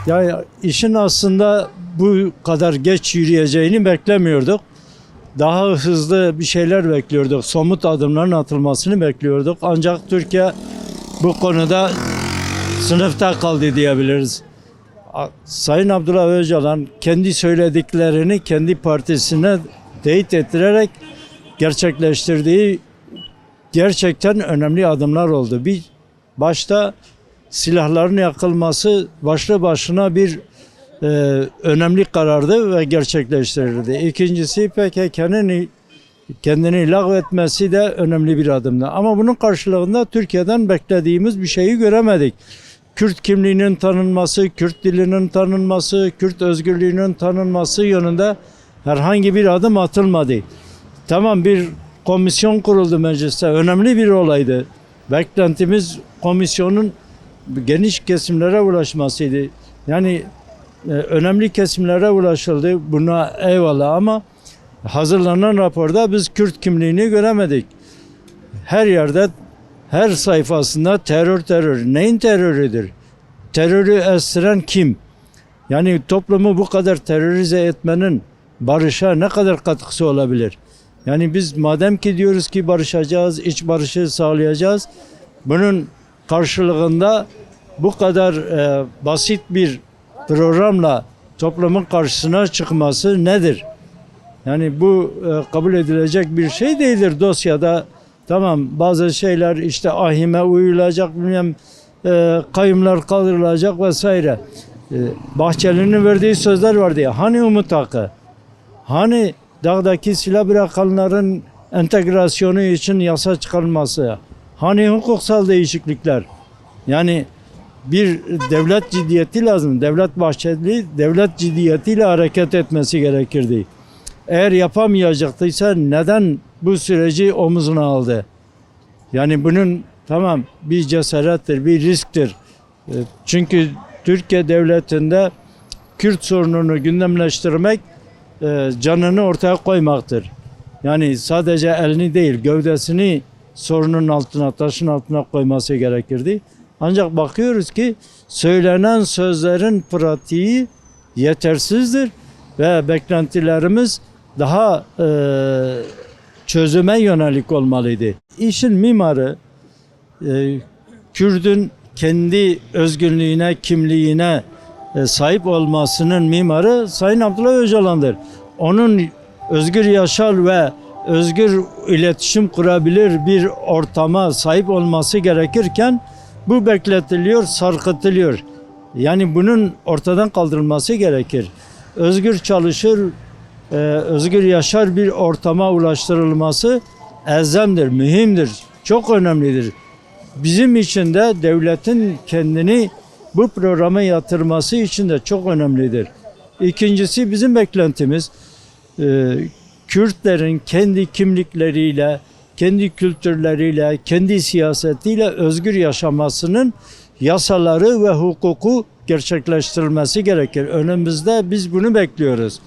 Yani işin aslında bu kadar geç yürüyeceğini beklemiyorduk. Daha hızlı bir şeyler bekliyorduk. Somut adımların atılmasını bekliyorduk. Ancak Türkiye bu konuda sınıfta kaldı diyebiliriz. Sayın Abdullah Öcalan kendi söylediklerini kendi partisine teyit ettirerek gerçekleştirdiği gerçekten önemli adımlar oldu. Bir başta silahların yakılması başlı başına bir önemli karardı ve gerçekleştirildi. İkincisi PKK'nın kendini lağvetmesi de önemli bir adımdı. Ama bunun karşılığında Türkiye'den beklediğimiz bir şeyi göremedik. Kürt kimliğinin tanınması, Kürt dilinin tanınması, Kürt özgürlüğünün tanınması yönünde herhangi bir adım atılmadı. Tamam, bir komisyon kuruldu mecliste. Önemli bir olaydı. Beklentimiz komisyonun geniş kesimlere ulaşmasıydı. Yani önemli kesimlere ulaşıldı. Buna eyvallah ama hazırlanan raporda biz Kürt kimliğini göremedik. Her yerde, her sayfasında terör. Neyin terörüdür? Terörü estiren kim? Yani toplumu bu kadar terörize etmenin barışa ne kadar katkısı olabilir? Yani biz madem ki diyoruz ki barışacağız, iç barışı sağlayacağız, bunun karşılığında bu kadar basit bir programla toplumun karşısına çıkması nedir? Yani bu kabul edilecek bir şey değildir. Dosyada tamam bazı şeyler işte ahime uyulacak, bilmem kayımlar kaldırılacak vesaire. Bahçeli'nin verdiği sözler vardı ya. Hani umut hakkı? Hani dağdaki silah bırakanların entegrasyonu için yasa çıkarılması? Hani hukuksal değişiklikler? Yani bir devlet ciddiyeti lazım. Devlet Bahçeli devlet ciddiyetiyle hareket etmesi gerekirdi. Eğer yapamayacaktıysa neden bu süreci omuzuna aldı? Yani bunun tamam bir cesarettir, bir risktir. Çünkü Türkiye devletinde Kürt sorununu gündemleştirmek canını ortaya koymaktır. Yani sadece elini değil gövdesini sorunun altına, taşın altına koyması gerekirdi. Ancak bakıyoruz ki söylenen sözlerin pratiği yetersizdir ve beklentilerimiz daha çözüme yönelik olmalıydı. İşin mimarı Kürt'ün kendi özgürlüğüne, kimliğine sahip olmasının mimarı Sayın Abdullah Öcalan'dır. Onun özgür yaşam ve özgür iletişim kurabilir bir ortama sahip olması gerekirken bu bekletiliyor, sarkıtılıyor. Yani bunun ortadan kaldırılması gerekir. Özgür çalışır, özgür yaşar bir ortama ulaştırılması elzemdir, mühimdir, çok önemlidir. Bizim için de devletin kendini bu programa yatırması için de çok önemlidir. İkincisi bizim beklentimiz Kürtlerin kendi kimlikleriyle, kendi kültürleriyle, kendi siyasetiyle özgür yaşamasının yasaları ve hukuku gerçekleştirilmesi gerekir. Önümüzde biz bunu bekliyoruz.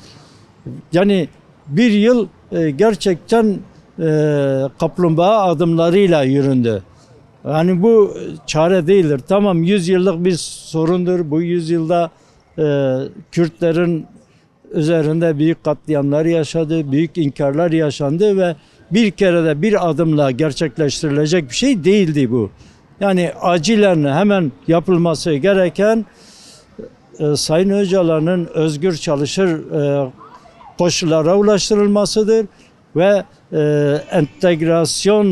Yani bir yıl gerçekten kaplumbağa adımlarıyla yüründü. Yani bu çare değildir. Tamam 100 yıllık bir sorundur. Bu 100 yılda Kürtlerin üzerinde büyük katliamlar yaşadı, büyük inkarlar yaşandı ve bir kerede bir adımla gerçekleştirilecek bir şey değildi bu. Yani acilen hemen yapılması gereken Sayın Öcalan'ın özgür çalışır koşullara ulaştırılmasıdır ve entegrasyon,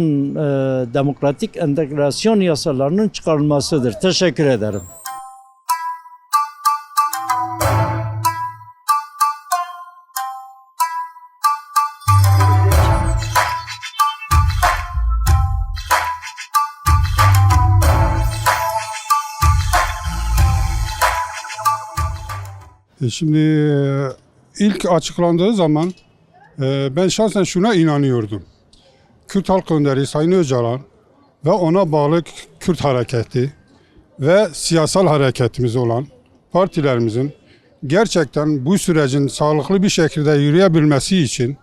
demokratik entegrasyon yasalarının çıkarılmasıdır. Teşekkür ederim. Şimdi ilk açıklandığı zaman ben şahsen şuna inanıyordum. Kürt Halk Önderi Sayın Öcalan ve ona bağlı Kürt hareketi ve siyasal hareketimiz olan partilerimizin gerçekten bu sürecin sağlıklı bir şekilde yürüyebilmesi için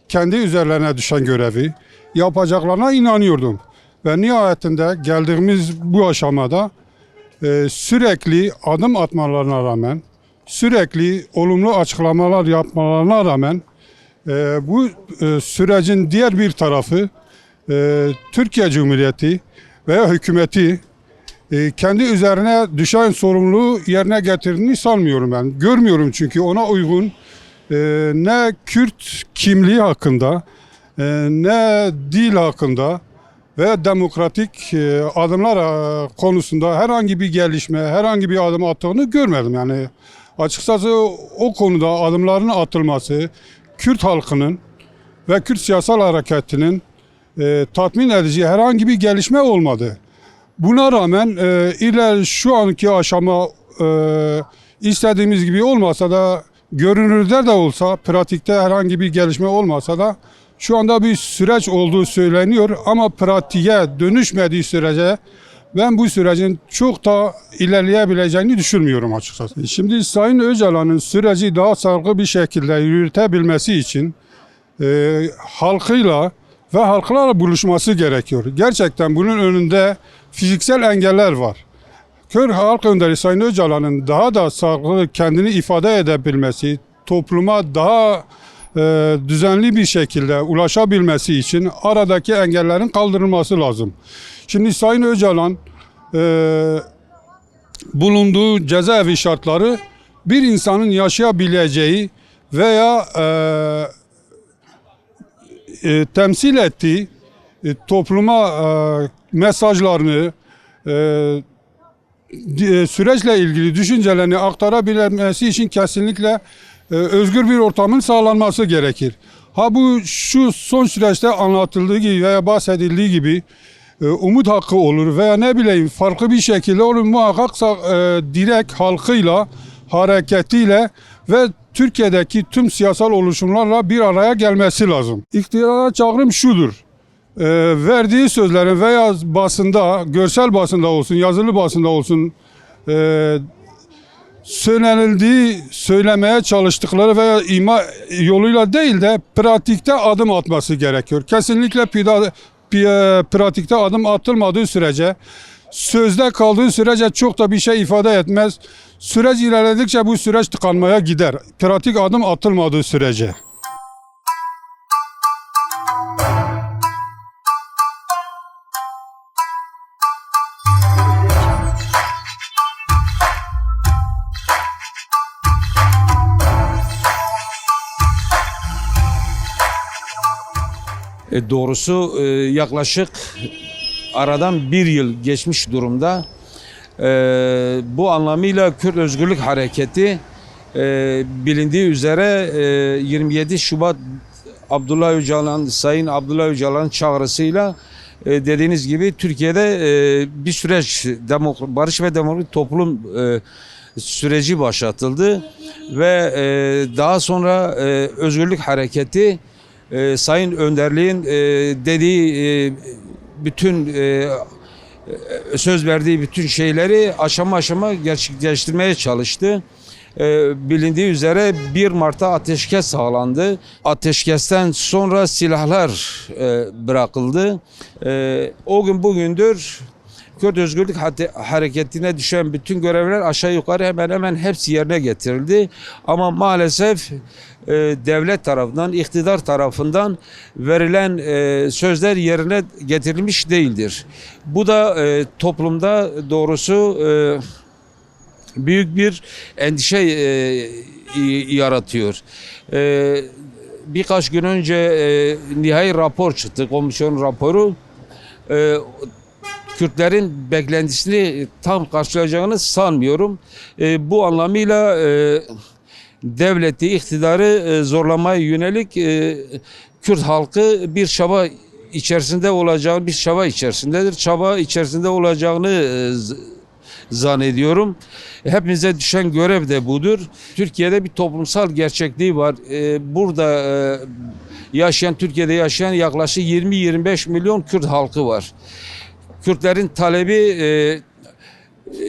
kendi üzerlerine düşen görevi yapacaklarına inanıyordum. Ve nihayetinde geldiğimiz bu aşamada sürekli adım atmalarına rağmen, sürekli olumlu açıklamalar yapmalarına rağmen bu sürecin diğer bir tarafı Türkiye Cumhuriyeti veya hükümeti kendi üzerine düşen sorumluluğu yerine getirdiğini sanmıyorum ben. Görmüyorum çünkü ona uygun ne Kürt kimliği hakkında ne dil hakkında ve demokratik adımlar konusunda herhangi bir gelişme, herhangi bir adım attığını görmedim. Yani açıkçası o konuda adımların atılması Kürt halkının ve Kürt siyasal hareketinin tatmin edici herhangi bir gelişme olmadı. Buna rağmen iler şu anki aşama istediğimiz gibi olmasa da görünürde de olsa, pratikte herhangi bir gelişme olmasa da şu anda bir süreç olduğu söyleniyor ama pratiğe dönüşmediği sürece ben bu sürecin çok da ilerleyebileceğini düşünmüyorum açıkçası. Şimdi Sayın Öcalan'ın süreci daha sağlıklı bir şekilde yürütebilmesi için halkıyla ve halklarla buluşması gerekiyor. Gerçekten bunun önünde fiziksel engeller var. Kürt halk önderi Sayın Öcalan'ın daha da sağlıklı kendini ifade edebilmesi, topluma daha düzenli bir şekilde ulaşabilmesi için aradaki engellerin kaldırılması lazım. Şimdi Sayın Öcalan bulunduğu cezaevi şartları bir insanın yaşayabileceği veya temsil ettiği topluma mesajlarını, süreçle ilgili düşüncelerini aktarabilmesi için kesinlikle özgür bir ortamın sağlanması gerekir. Şu son süreçte anlatıldığı gibi veya bahsedildiği gibi umut hakkı olur veya ne bileyim farklı bir şekilde olur, muhakkak direkt halkıyla, hareketiyle ve Türkiye'deki tüm siyasal oluşumlarla bir araya gelmesi lazım. İktidara çağrım şudur. Verdiği sözlerin veya basında, görsel basında olsun, yazılı basında olsun söylemeye çalıştıkları veya ima yoluyla değil de pratikte adım atması gerekiyor. Kesinlikle pratikte adım atılmadığı sürece, sözde kaldığı sürece çok da bir şey ifade etmez. Süreç ilerledikçe bu süreç tıkanmaya gider. Pratik adım atılmadığı sürece. Doğrusu yaklaşık aradan bir yıl geçmiş durumda. Bu anlamıyla Kürt Özgürlük Hareketi bilindiği üzere 27 Şubat Sayın Abdullah Öcalan'ın çağrısıyla dediğiniz gibi Türkiye'de bir süreç barış ve demokratik toplum süreci başlatıldı ve daha sonra Özgürlük Hareketi Sayın Önderliğin dediği bütün söz verdiği bütün şeyleri aşama aşama gerçekleştirmeye çalıştı. Bilindiği üzere 1 Mart'ta ateşkes sağlandı. Ateşkesten sonra silahlar bırakıldı. O gün bugündür Kürt Özgürlük Hareketi'ne düşen bütün görevler aşağı yukarı hemen hemen hepsi yerine getirildi. Ama maalesef devlet tarafından, iktidar tarafından verilen sözler yerine getirilmiş değildir. Bu da toplumda doğrusu büyük bir endişe yaratıyor. Birkaç gün önce nihai rapor çıktı, komisyon raporu. Kürtlerin beklentisini tam karşılayacağını sanmıyorum. Bu anlamıyla devleti, iktidarı zorlamaya yönelik Kürt halkı bir çaba içerisindedir. Çaba içerisinde olacağını zannediyorum. Hepimize düşen görev de budur. Türkiye'de bir toplumsal gerçekliği var. Burada Türkiye'de yaşayan yaklaşık 20-25 milyon Kürt halkı var. Kürtlerin talebi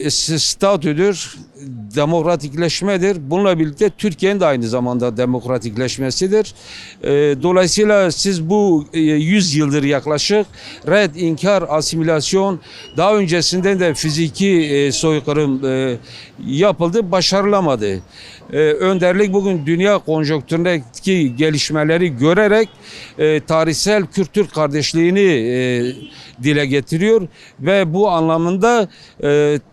statüdür, demokratikleşmedir. Bununla birlikte Türkiye'nin de aynı zamanda demokratikleşmesidir. Dolayısıyla siz bu 100 yıldır yaklaşık red, inkar, asimilasyon, daha öncesinden de fiziki soykırım yapıldı, başarılamadı. Önderlik bugün dünya konjonktüründeki gelişmeleri görerek tarihsel Kürt-Türk kardeşliğini dile getiriyor ve bu anlamında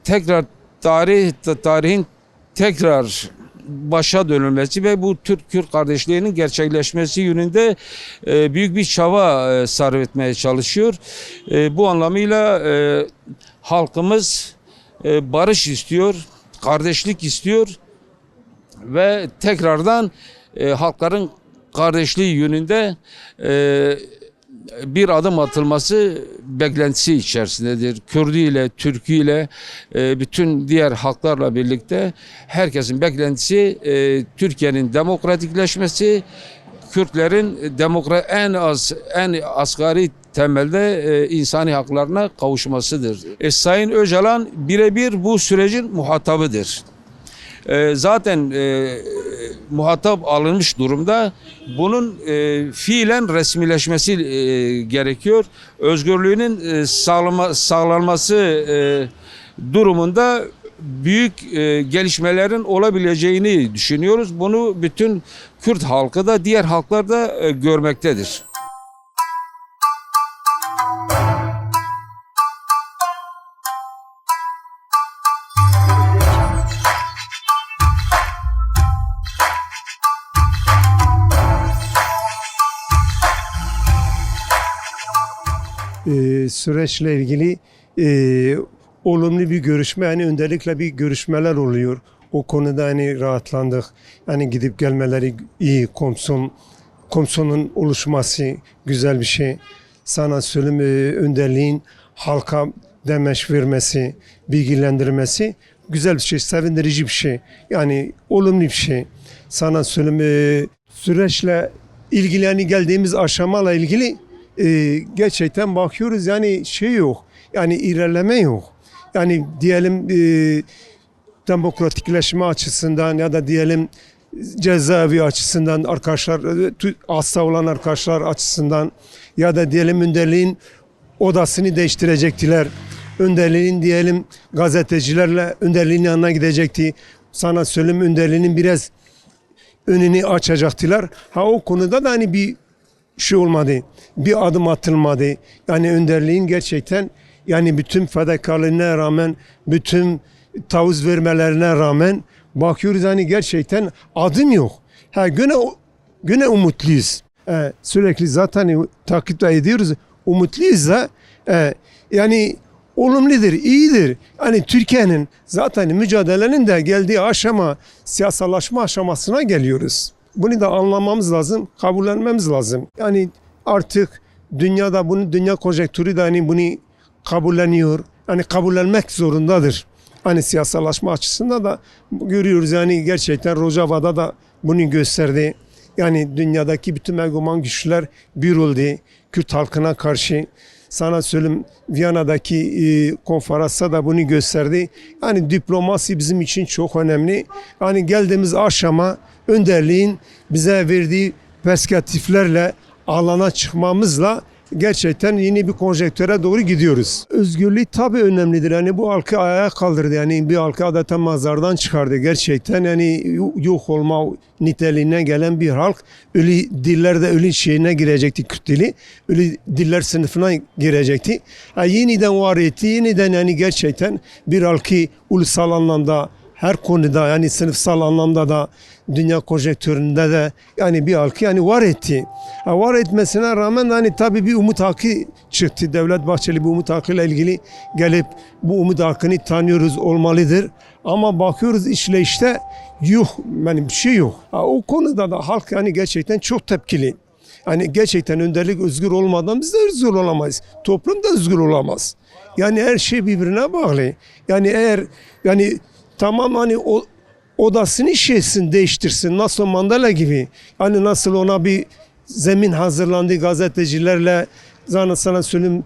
tekrar tarihin tekrar başa dönülmesi ve bu Türk-Kürt kardeşliğinin gerçekleşmesi yönünde büyük bir çaba sarf etmeye çalışıyor. Bu anlamıyla halkımız barış istiyor, kardeşlik istiyor ve tekrardan halkların kardeşliği yönünde bir adım atılması beklentisi içerisindedir. Kürdüyle, Türküyle, bütün diğer halklarla birlikte herkesin beklentisi Türkiye'nin demokratikleşmesi, Kürtlerin en asgari temelde insani haklarına kavuşmasıdır. Sayın Öcalan birebir bu sürecin muhatabıdır. Zaten muhatap alınmış durumda. Bunun fiilen resmileşmesi gerekiyor. Özgürlüğünün sağlanması durumunda büyük gelişmelerin olabileceğini düşünüyoruz. Bunu bütün Kürt halkı da diğer halklar da görmektedir. Süreçle ilgili olumlu bir görüşme, yani önderlikle bir görüşmeler oluyor. O konuda hani rahatlandık. Yani gidip gelmeleri iyi, komisyonun oluşması güzel bir şey. Sana söyleyeyim, önderliğin halka demeç vermesi, bilgilendirmesi güzel bir şey, sevindirici bir şey. Yani olumlu bir şey. Sana söyleyeyim, süreçle ilgili, yani geldiğimiz aşamala ilgili gerçekten bakıyoruz, yani şey yok, yani ilerleme yok. Yani diyelim demokratikleşme açısından ya da diyelim cezaevi açısından arkadaşlar, hasta olan arkadaşlar açısından ya da diyelim önderliğin odasını değiştirecektiler. Önderliğin diyelim gazetecilerle önderliğin yanına gidecekti. Sana söyleyeyim, önderliğinin biraz önünü açacaktılar. O konuda da hani bir şey olmadı. Bir adım atılmadı. Yani önderliğin gerçekten, yani bütün fedakarlığına rağmen, bütün tavız vermelerine rağmen bakıyoruz, hani gerçekten adım yok. Gene umutluyuz. Sürekli zaten takip ediyoruz. Umutluyuz da yani olumludur, iyidir. Yani Türkiye'nin zaten mücadelenin de geldiği aşama, siyasallaşma aşamasına geliyoruz. Bunu da anlamamız lazım, kabullenmemiz lazım. Yani artık dünyada bunu, dünya konjektürü de hani bunu kabulleniyor. Yani kabullenmek zorundadır. Hani siyasallaşma açısından da görüyoruz, yani gerçekten Rojava'da da bunu gösterdi. Yani dünyadaki bütün hegemonik güçler bir oldu Kürt halkına karşı. Sana söyleyeyim, Viyana'daki konferansta da bunu gösterdi. Yani diplomasi bizim için çok önemli. Yani geldiğimiz aşama önderliğin bize verdiği perspektiflerle alana çıkmamızla gerçekten yeni bir konjektüre doğru gidiyoruz. Özgürlük tabii önemlidir. Yani bu halkı ayağa kaldırdı. Yani bir halkı adeta mezardan çıkardı. Gerçekten yani yok olma niteliğine gelen bir halk. Ölü dillerde ölü şeyine girecekti, Kürt dili. Ölü diller sınıfına girecekti. Yeniden var etti. Yeniden yani gerçekten bir halkı ulusal anlamda, her konuda, yani sınıfsal anlamda da, dünya konjektüründe de yani bir halkı yani var etti. Var etmesine rağmen hani tabii bir umut hakkı çıktı. Devlet Bahçeli bu umut hakkıyla ilgili gelip bu umut hakkını tanıyoruz, olmalıdır. Ama bakıyoruz işleyişte yok, yani bir şey yok. O konuda da halk yani gerçekten çok tepkili. Yani gerçekten önderlik özgür olmadan biz de özgür olamayız. Toplum da özgür olamaz. Yani her şey birbirine bağlı. Yani eğer yani tamam hani o odasını şeysin, değiştirsin. Nasıl Mandela gibi. Hani nasıl ona bir zemin hazırlandı gazetecilerle, sana söyleyeyim,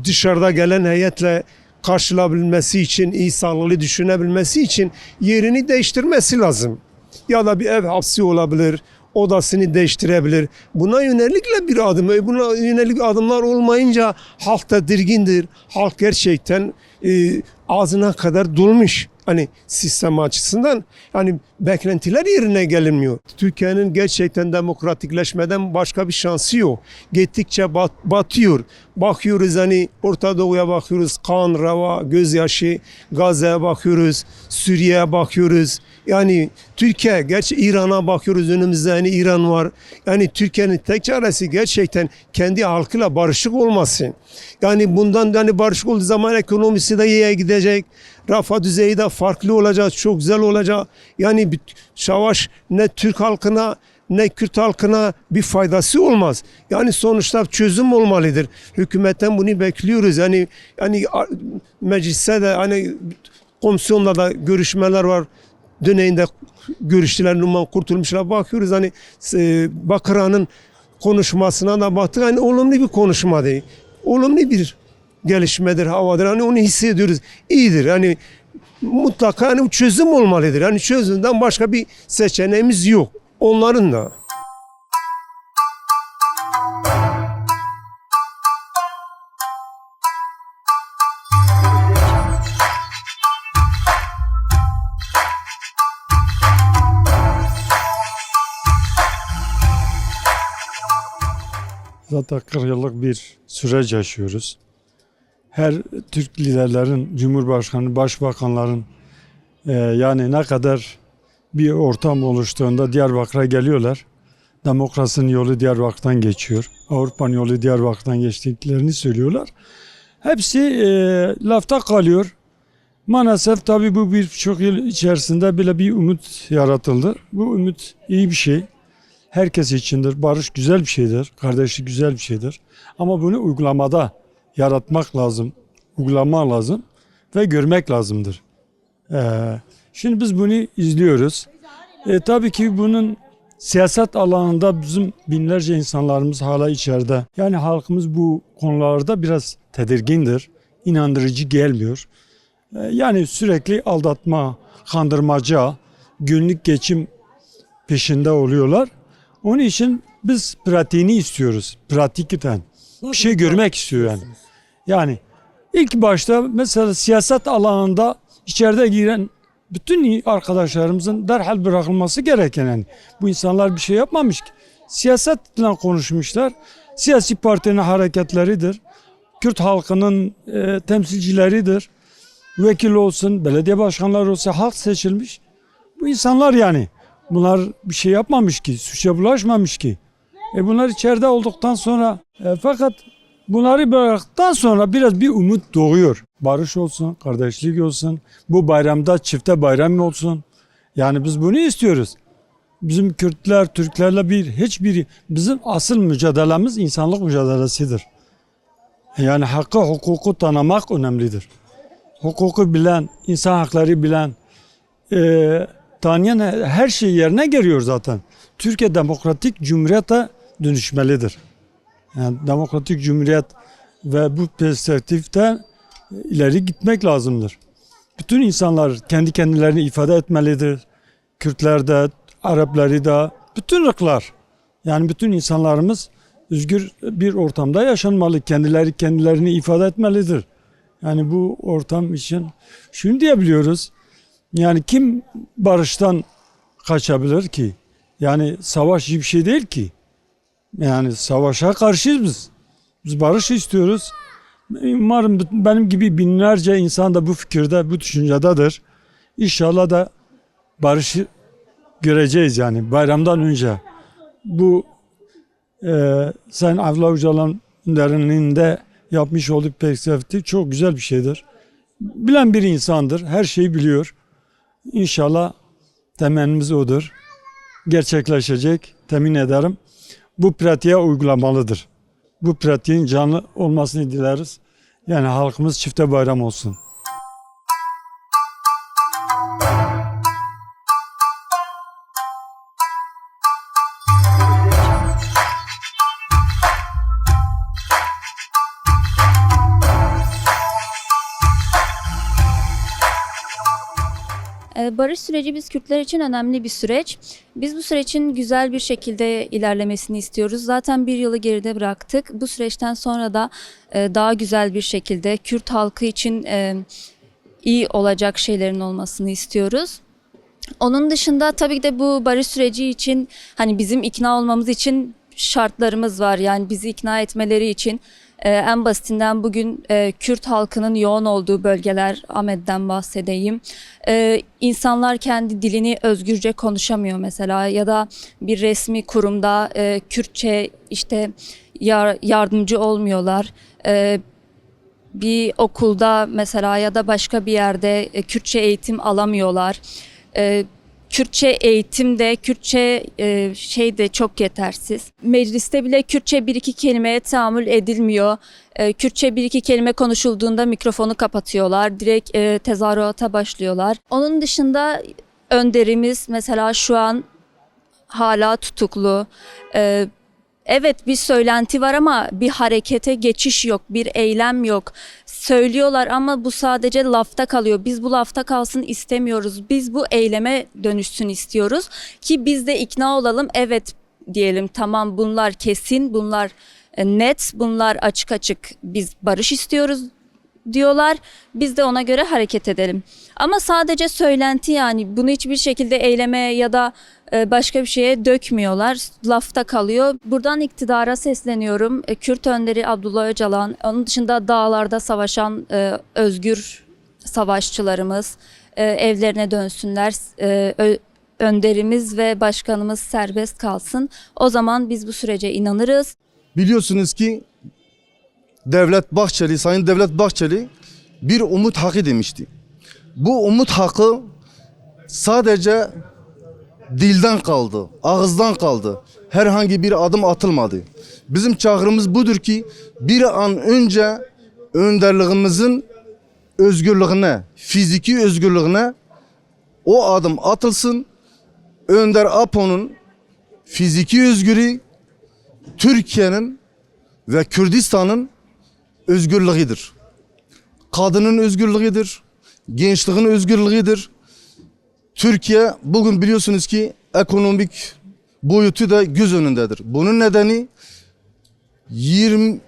dışarıda gelen heyetle karşılayabilmesi için, iyi sağlıklı düşünebilmesi için yerini değiştirmesi lazım. Ya da bir ev hapsi olabilir, odasını değiştirebilir. Buna yönelikle bir adım, buna yönelik adımlar olmayınca halk tedirgindir. Halk gerçekten ağzına kadar dolmuş. Hani sistem açısından hani beklentiler yerine gelinmiyor. Türkiye'nin gerçekten demokratikleşmeden başka bir şansı yok. Gittikçe batıyor. Bakıyoruz hani Orta Doğu'ya bakıyoruz. Kan, rava, gözyaşı, Gazze'ye bakıyoruz. Suriye'ye bakıyoruz. Yani Türkiye, gerçi İran'a bakıyoruz, önümüzde hani İran var. Yani Türkiye'nin tek çaresi gerçekten kendi halkıyla barışık olması. Yani bundan hani barışık olduğu zaman ekonomisi de iyiye gidecek. Refah düzeyi de farklı olacak, çok güzel olacak. Yani bir savaş ne Türk halkına ne Kürt halkına bir faydası olmaz. Yani sonuçta çözüm olmalıdır. Hükümetten bunu bekliyoruz. Yani mecliste de hani komisyonla da görüşmeler var. Döneyinde görüştüler, Numan Kurtulmuş'a bakıyoruz. Hani Bakıra'nın konuşmasına da baktık. Hani olumlu bir konuşma değil. Olumlu bir gelişmedir, havadır. Hani onu hissediyoruz. İyidir. Hani mutlaka hani çözüm olmalıdır. Hani çözümden başka bir seçeneğimiz yok. Onların da. Zaten 40 yıllık bir süreç yaşıyoruz. Her Türk liderlerin, Cumhurbaşkanı, Başbakanların yani ne kadar bir ortam oluştuğunda Diyarbakır'a geliyorlar. Demokrasinin yolu Diyarbakır'dan geçiyor. Avrupa'nın yolu Diyarbakır'dan geçtiklerini söylüyorlar. Hepsi lafta kalıyor. Maalesef tabii bu birçok yıl içerisinde bile bir umut yaratıldı. Bu umut iyi bir şey. Herkes içindir. Barış güzel bir şeydir. Kardeşlik güzel bir şeydir. Ama bunu uygulamada yaratmak lazım. Uygulamak lazım ve görmek lazımdır. Şimdi biz bunu izliyoruz. Tabii ki bunun siyaset alanında bizim binlerce insanlarımız hala içeride. Yani halkımız bu konularda biraz tedirgindir. İnandırıcı gelmiyor. Yani sürekli aldatma, kandırmaca, günlük geçim peşinde oluyorlar. Onun için biz pratiğini istiyoruz. Pratikten. Bir şey görmek istiyor yani. Yani ilk başta mesela siyaset alanında içeride giren bütün arkadaşlarımızın derhal bırakılması gereken yani. Bu insanlar bir şey yapmamış ki. Siyasetle konuşmuşlar. Siyasi partinin hareketleridir. Kürt halkının temsilcileridir. Vekil olsun, belediye başkanları olsa halk seçilmiş. Bu insanlar yani. Bunlar bir şey yapmamış ki, suça bulaşmamış ki. Bunlar içeride olduktan sonra fakat bunları bıraktıktan sonra biraz bir umut doğuyor. Barış olsun, kardeşlik olsun, bu bayramda çifte bayram olsun. Yani biz bunu istiyoruz. Bizim Kürtler, Türklerle hiçbiri, bizim asıl mücadelemiz insanlık mücadelesidir. Yani hakkı, hukuku tanımak önemlidir. Hukuku bilen, insan hakları bilen, tanıyan her şey yerine geliyor zaten. Türkiye demokratik cumhuriyete dönüşmelidir. Yani demokratik cumhuriyet ve bu perspektiften ileri gitmek lazımdır. Bütün insanlar kendi kendilerini ifade etmelidir. Kürtler de, Arapları da, bütün ırklar. Yani bütün insanlarımız özgür bir ortamda yaşanmalı. Kendilerini ifade etmelidir. Yani bu ortam için şunu diyebiliyoruz. Yani kim barıştan kaçabilir ki? Yani savaş iyi bir şey değil ki. Yani savaşa karşıyız biz. Biz barış istiyoruz. Umarım benim gibi binlerce insan da bu fikirde, bu düşüncededir. İnşallah da barışı göreceğiz yani bayramdan önce. Bu Sayın Avla Öcalan önderliğinde yapmış olduğu perspektif çok güzel bir şeydir. Bilen bir insandır, her şeyi biliyor. İnşallah temennimiz odur. Gerçekleşecek, temin ederim. Bu pratiğe uygulamalıdır. Bu pratiğin canlı olmasını dileriz. Yani halkımız çifte bayram olsun. Barış süreci biz Kürtler için önemli bir süreç. Biz bu sürecin güzel bir şekilde ilerlemesini istiyoruz. Zaten bir yılı geride bıraktık. Bu süreçten sonra da daha güzel bir şekilde Kürt halkı için iyi olacak şeylerin olmasını istiyoruz. Onun dışında tabii ki de bu barış süreci için hani bizim ikna olmamız için şartlarımız var. Yani bizi ikna etmeleri için en basitinden bugün Kürt halkının yoğun olduğu bölgeler, Ahmet'ten bahsedeyim. İnsanlar kendi dilini özgürce konuşamıyor mesela ya da bir resmi kurumda Kürtçe işte yardımcı olmuyorlar. Bir okulda mesela ya da başka bir yerde Kürtçe eğitim alamıyorlar. Kürtçe eğitimde, Kürtçe şey de çok yetersiz. Mecliste bile Kürtçe bir iki kelimeye tahammül edilmiyor. Kürtçe bir iki kelime konuşulduğunda mikrofonu kapatıyorlar. Direkt tezahürata başlıyorlar. Onun dışında önderimiz mesela şu an hala tutuklu. Evet bir söylenti var ama bir harekete geçiş yok, bir eylem yok. Söylüyorlar ama bu sadece lafta kalıyor. Biz bu lafta kalsın istemiyoruz. Biz bu eyleme dönüşsün istiyoruz ki biz de ikna olalım. Evet diyelim tamam bunlar kesin, bunlar net, bunlar açık açık biz barış istiyoruz diyorlar. Biz de ona göre hareket edelim. Ama sadece söylenti yani bunu hiçbir şekilde eyleme ya da başka bir şeye dökmüyorlar. Lafta kalıyor. Buradan iktidara sesleniyorum. Kürt önderi Abdullah Öcalan, onun dışında dağlarda savaşan özgür savaşçılarımız evlerine dönsünler. Önderimiz ve başkanımız serbest kalsın. O zaman biz bu sürece inanırız. Biliyorsunuz ki Sayın Devlet Bahçeli bir umut hakkı demişti. Bu umut hakkı sadece dilden kaldı, ağızdan kaldı. Herhangi bir adım atılmadı. Bizim çağrımız budur ki bir an önce önderliğimizin özgürlüğüne, fiziki özgürlüğüne o adım atılsın. Önder Apo'nun fiziki özgürlüğü Türkiye'nin ve Kürdistan'ın özgürlüğüdür. Kadının özgürlüğüdür. Gençliğin özgürlüğüdür. Türkiye bugün biliyorsunuz ki ekonomik boyutu da göz önündedir. Bunun nedeni 50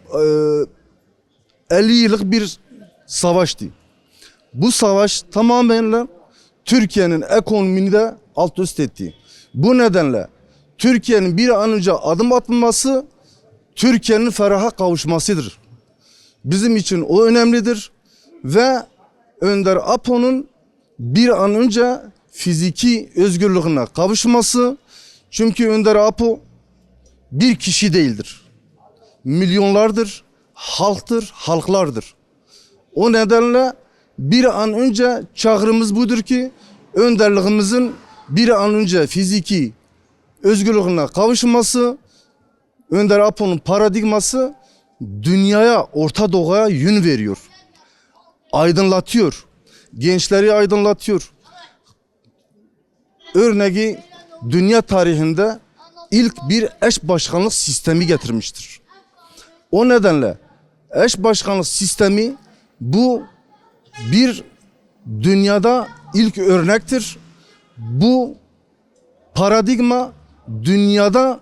yıllık bir savaştı. Bu savaş tamamen Türkiye'nin ekonomini de alt üst etti. Bu nedenle Türkiye'nin bir an önce adım atılması Türkiye'nin feraha kavuşmasıdır. Bizim için o önemlidir ve Önder Apo'nun bir an önce fiziki özgürlüğüne kavuşması, çünkü Önder Apo bir kişi değildir. Milyonlardır, halktır, halklardır. O nedenle bir an önce çağrımız budur ki önderliğimizin bir an önce fiziki özgürlüğüne kavuşması, Önder Apo'nun paradigması dünyaya, Orta Doğu'ya yön veriyor. Aydınlatıyor. Gençleri aydınlatıyor. Örneği dünya tarihinde ilk bir eş başkanlık sistemi getirmiştir. O nedenle eş başkanlık sistemi bu bir dünyada ilk örnektir. Bu paradigma dünyada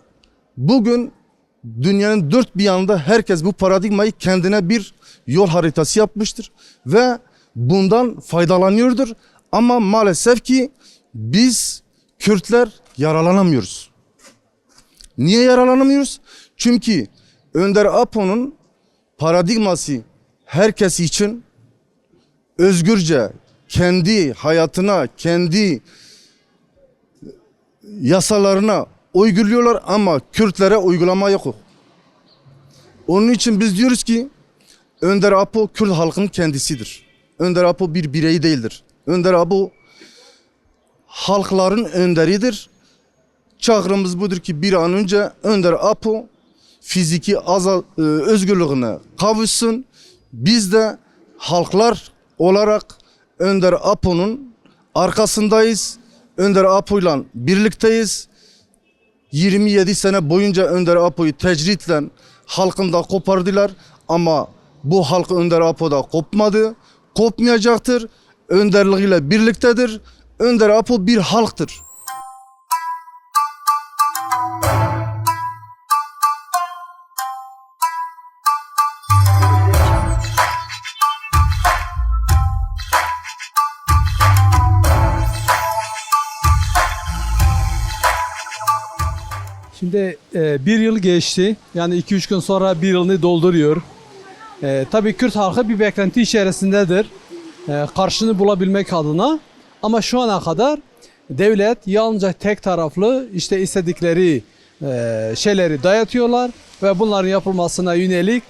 bugün dünyanın dört bir yanında herkes bu paradigmayı kendine bir yol haritası yapmıştır ve bundan faydalanıyordur. Ama maalesef ki biz Kürtler yaralanamıyoruz. Niye yaralanamıyoruz? Çünkü Önder Apo'nun paradigması herkes için özgürce kendi hayatına, kendi yasalarına uyguluyorlar ama Kürtlere uygulama yok. Onun için biz diyoruz ki Önder Apo Kürt halkının kendisidir. Önder Apo bir birey değildir. Önder Apo halkların önderidir. Çağrımız budur ki bir an önce Önder Apo fiziki özgürlüğüne kavuşsun. Biz de halklar olarak Önder Apo'nun arkasındayız. Önder Apo'yla birlikteyiz. 27 sene boyunca Önder Apo'yu tecritle halkında kopardılar ama bu halk Önder Apo'da kopmadı, kopmayacaktır. Önderliğiyle birliktedir. Önder Apo bir halktır. Şimdi bir yıl geçti. Yani 2-3 gün sonra bir yılını dolduruyor. Tabii Kürt halkı bir beklenti içerisindedir. Karşını bulabilmek adına. Ama şu ana kadar devlet yalnızca tek taraflı işte istedikleri şeyleri dayatıyorlar. Ve bunların yapılmasına yönelik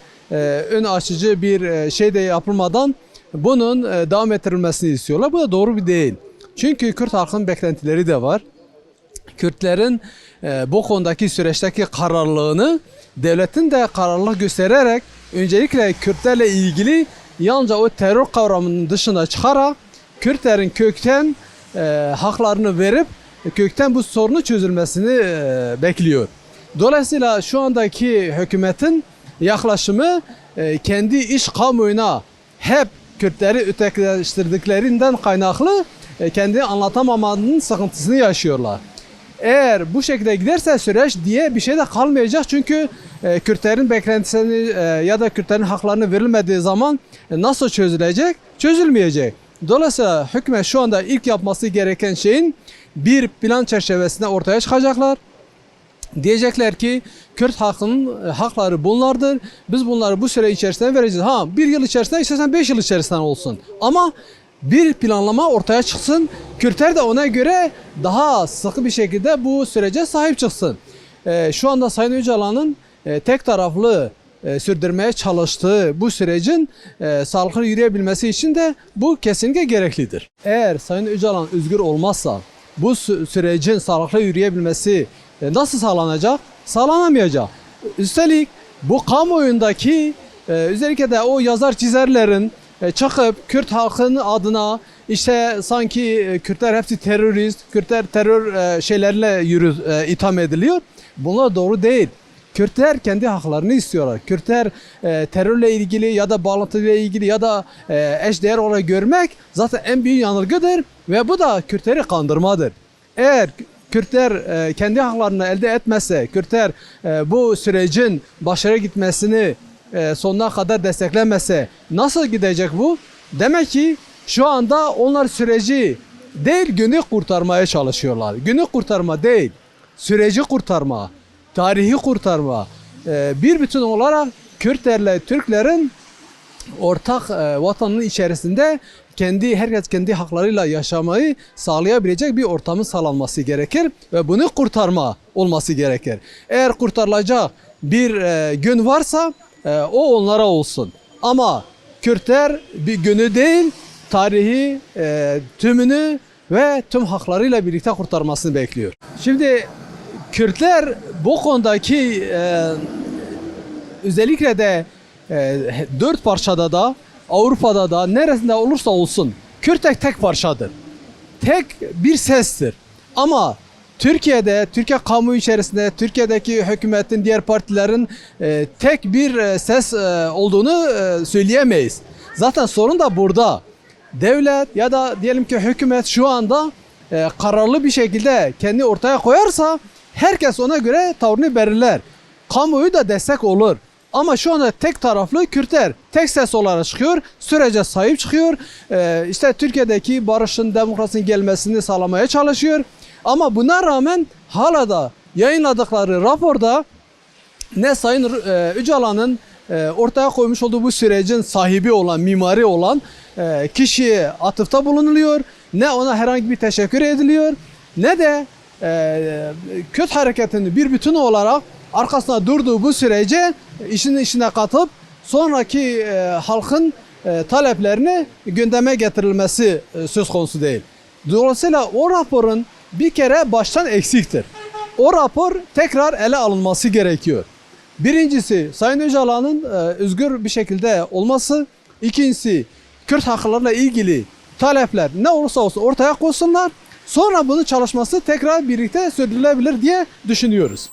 ön açıcı bir şey de yapılmadan bunun devam ettirilmesini istiyorlar. Bu da doğru bir değil. Çünkü Kürt halkının beklentileri de var. Kürtlerin bu konudaki süreçteki kararlılığını devletin de kararlılık göstererek öncelikle Kürtlerle ilgili yalnızca o terör kavramının dışına çıkarak Kürtlerin kökten haklarını verip kökten bu sorunu çözülmesini bekliyor. Dolayısıyla şu andaki hükümetin yaklaşımı kendi iç kamuoyuna hep Kürtleri ötekileştirdiklerinden kaynaklı kendi anlatamamanın sıkıntısını yaşıyorlar. Eğer bu şekilde giderse süreç diye bir şey de kalmayacak. Çünkü Kürtlerin beklentisini ya da Kürtlerin haklarını verilmediği zaman nasıl çözülecek? Çözülmeyecek. Dolayısıyla hükümet şu anda ilk yapması gereken şeyin bir plan çerçevesinde ortaya çıkacaklar. Diyecekler ki Kürt halkının hakları bunlardır. Biz bunları bu süre içerisinde vereceğiz. Bir yıl içerisinde istersen 5 yıl içerisinde olsun. Ama bir planlama ortaya çıksın. Kürtler de ona göre daha sıkı bir şekilde bu sürece sahip çıksın. Şu anda Sayın Öcalan'ın tek taraflı sürdürmeye çalıştığı bu sürecin sağlıklı yürüyebilmesi için de bu kesinlikle gereklidir. Eğer Sayın Öcalan özgür olmazsa bu sürecin sağlıklı yürüyebilmesi nasıl sağlanacak? Sağlanamayacak. Üstelik bu kamuoyundaki özellikle de o yazar çizerlerin çıkıp Kürt halkının adına işte sanki Kürtler hepsi terörist, Kürtler terör şeylerle itham ediliyor. Bunlar doğru değil. Kürtler kendi haklarını istiyorlar. Kürtler terörle ilgili ya da bağlantıyla ilgili ya da eşdeğer olarak görmek zaten en büyük yanılgıdır ve bu da Kürtleri kandırmadır. Eğer Kürtler kendi haklarını elde etmezse, Kürtler bu sürecin başarıya gitmesini sonuna kadar desteklemezse nasıl gidecek bu? Demek ki şu anda onlar süreci değil günü kurtarmaya çalışıyorlar. Günü kurtarma değil, süreci kurtarma, tarihi kurtarma. Bir bütün olarak Kürtlerle Türklerin ortak vatanın içerisinde herkes kendi haklarıyla yaşamayı sağlayabilecek bir ortamın sağlanması gerekir ve bunu kurtarma olması gerekir. Eğer kurtarılacak bir gün varsa o onlara olsun. Ama Kürtler bir günü değil, tarihi tümünü ve tüm haklarıyla birlikte kurtarmasını bekliyor. Şimdi Kürtler bu konudaki özellikle de 4 parçada da Avrupa'da da neresinde olursa olsun Kürt tek parçadır. Tek bir sestir. Ama Türkiye'de, Türkiye kamuoyu içerisinde, Türkiye'deki hükümetin, diğer partilerin tek bir ses olduğunu söyleyemeyiz. Zaten sorun da burada. Devlet ya da diyelim ki hükümet şu anda kararlı bir şekilde kendi ortaya koyarsa herkes ona göre tavrını belirler. Kamuoyu da destek olur. Ama şu anda tek taraflı Kürtler tek ses olarak çıkıyor, sürece sahip çıkıyor. İşte Türkiye'deki barışın, demokrasinin gelmesini sağlamaya çalışıyor. Ama buna rağmen hala da yayınladıkları raporda ne Sayın Öcalan'ın ortaya koymuş olduğu bu sürecin sahibi olan, mimari olan kişiye atıfta bulunuluyor. Ne ona herhangi bir teşekkür ediliyor, ne de Kürt hareketinin bir bütün olarak arkasında durduğu bu sürece işin içine katıp sonraki halkın taleplerini gündeme getirilmesi söz konusu değil. Dolayısıyla o raporun bir kere baştan eksiktir. O rapor tekrar ele alınması gerekiyor. Birincisi Sayın Öcalan'ın özgür bir şekilde olması. İkincisi Kürt haklarıyla ilgili talepler ne olursa olsun ortaya koysunlar. Sonra bunun çalışması tekrar birlikte sürdürülebilir diye düşünüyoruz.